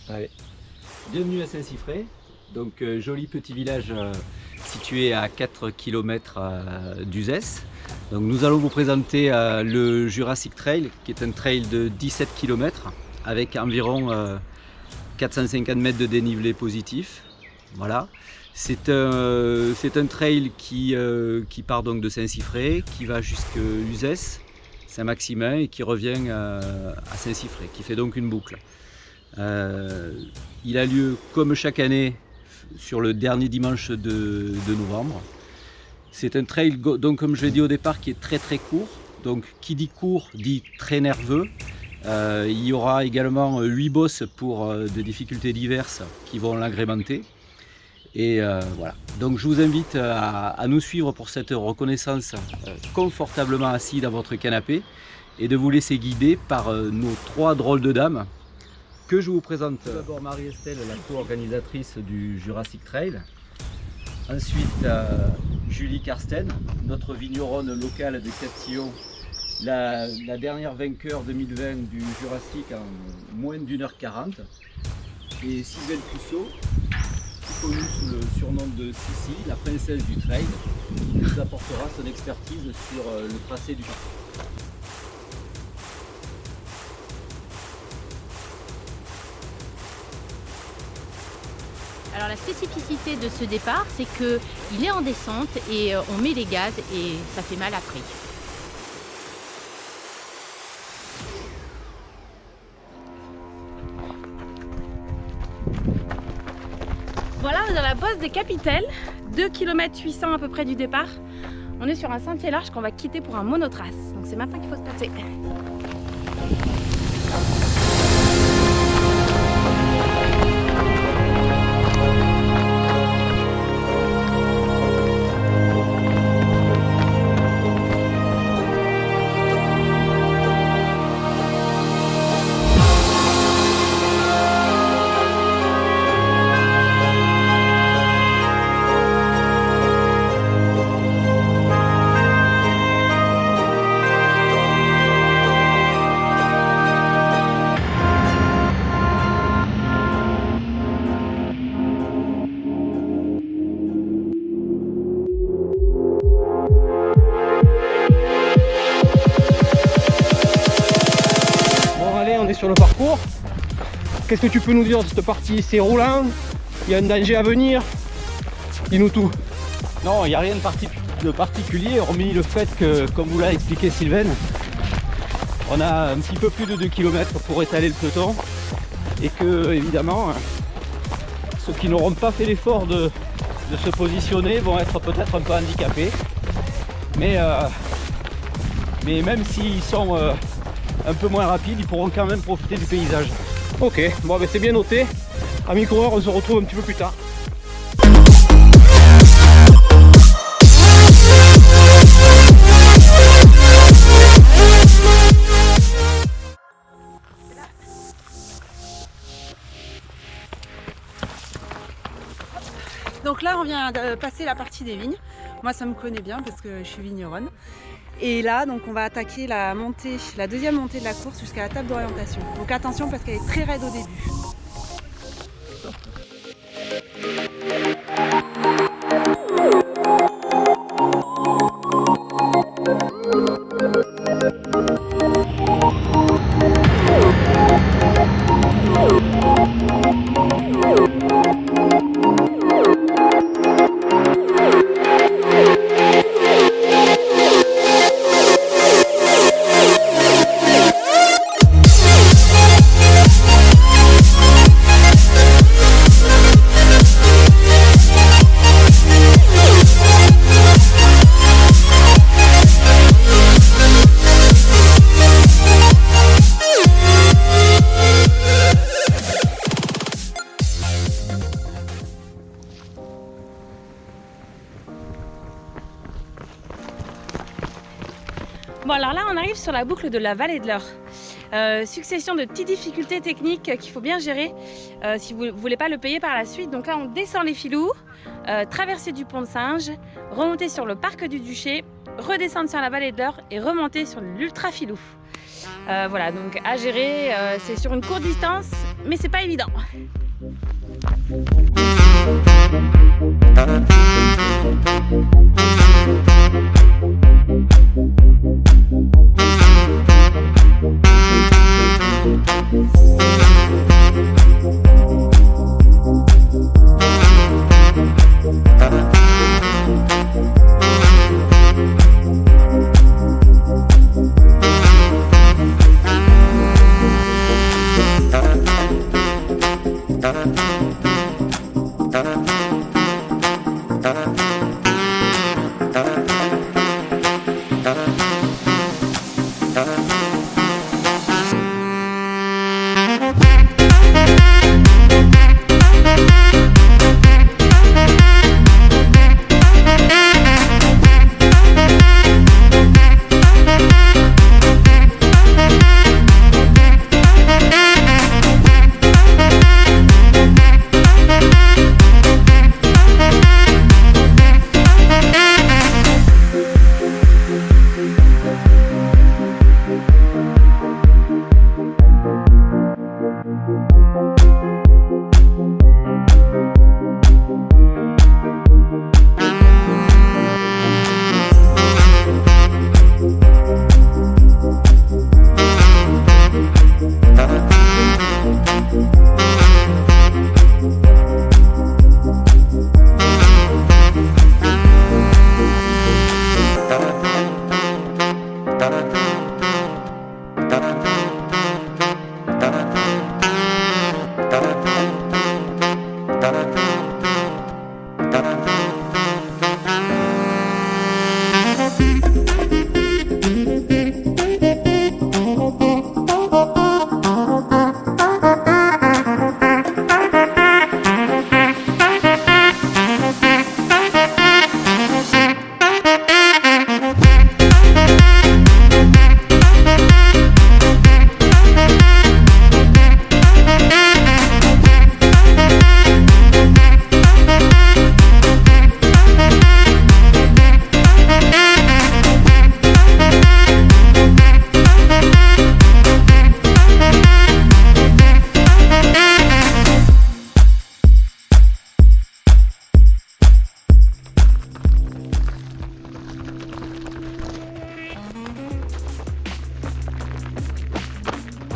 Allez. Bienvenue à Saint-Siffré, donc joli petit village situé à 4 km d'Uzès. Donc nous allons vous présenter le Jurassic Trail, qui est un trail de 17 km avec environ 450 mètres de dénivelé positif. Voilà. C'est un trail qui part donc de Saint-Siffré, qui va jusqu'à Uzès, Saint-Maximin et qui revient à Saint-Siffré, qui fait donc une boucle. Il a lieu comme chaque année sur le dernier dimanche de novembre. C'est un trail, donc comme je l'ai dit au départ, qui est très court. Donc qui dit court dit très nerveux. Il y aura également 8 bosses pour des difficultés diverses qui vont l'agrémenter. Et voilà. Donc je vous invite à nous suivre pour cette reconnaissance confortablement assis dans votre canapé et de vous laisser guider par nos 3 drôles de dames que je vous présente. Tout d'abord Marie-Estelle, la co-organisatrice du Jurassic Trail. Ensuite Julie Karsten, notre vigneronne locale de Castillon, la dernière vainqueur 2020 du Jurassic en moins d'1h40. Et Sylvaine Puceau, connue sous le surnom de Sissi, la princesse du trail, qui nous apportera son expertise sur le tracé du parcours. Alors la spécificité de ce départ, c'est qu'il est en descente et on met les gaz et ça fait mal après. Voilà, on est dans la bosse des Capitelles, 2 km 800 à peu près du départ. On est sur un sentier large qu'on va quitter pour un monotrace. Donc c'est maintenant qu'il faut se passer. Sur le parcours, qu'est-ce que tu peux nous dire de cette partie? C'est roulant, il y a un danger à venir, dis-nous tout. Non, il n'y a rien de particulier, hormis le fait que, comme vous l'a expliqué Sylvaine, on a un petit peu plus de 2 km pour étaler le peloton et que, évidemment, ceux qui n'auront pas fait l'effort de se positionner vont être peut-être un peu handicapés. Mais même s'ils sont un peu moins rapides, ils pourront quand même profiter du paysage. Ok, bon ben c'est bien noté. Amis coureurs, on se retrouve un petit peu plus tard. Donc là on vient de passer la partie des vignes. Moi ça me connaît bien parce que je suis vigneronne. Et là donc on va attaquer la deuxième montée de la course jusqu'à la table d'orientation. Donc attention parce qu'elle est très raide au début. Bon alors là on arrive sur la boucle de la vallée de l'Eure. Succession de petites difficultés techniques qu'il faut bien gérer si vous ne voulez pas le payer par la suite. Donc là on descend les filous, traverser du pont de Singe, remonter sur le parc du Duché, redescendre sur la vallée de l'Eure et remonter sur l'ultra filou. Voilà, donc à gérer, c'est sur une courte distance mais c'est pas évident.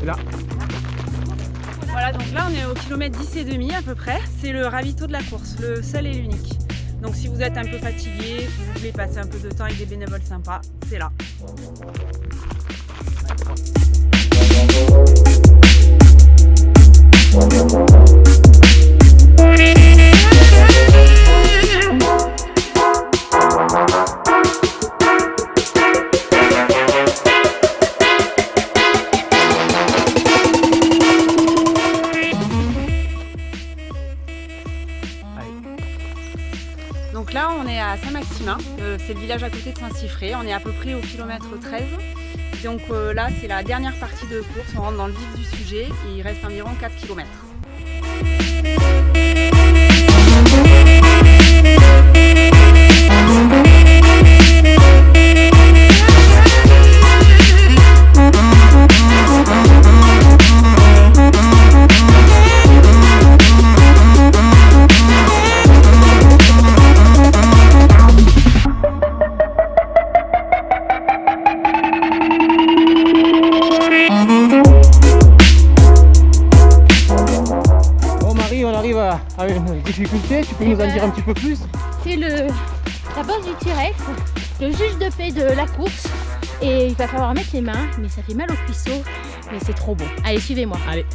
Là. Voilà, donc là on est au kilomètre 10 et demi à peu près. C'est le ravito de la course, le seul et l'unique. Donc si vous êtes un peu fatigué, si vous voulez passer un peu de temps avec des bénévoles sympas, c'est là. Donc là on est à Saint-Maximin, c'est le village à côté de Saint-Siffré, on est à peu près au kilomètre 13. Donc là c'est la dernière partie de course, on rentre dans le vif du sujet et il reste environ 4 km. À une difficulté, tu peux nous en dire un petit peu plus? C'est la bosse du T-Rex, le juge de paix de la course. Et il va falloir mettre les mains, mais ça fait mal aux cuisseaux. Mais c'est trop bon. Allez, suivez-moi. Allez.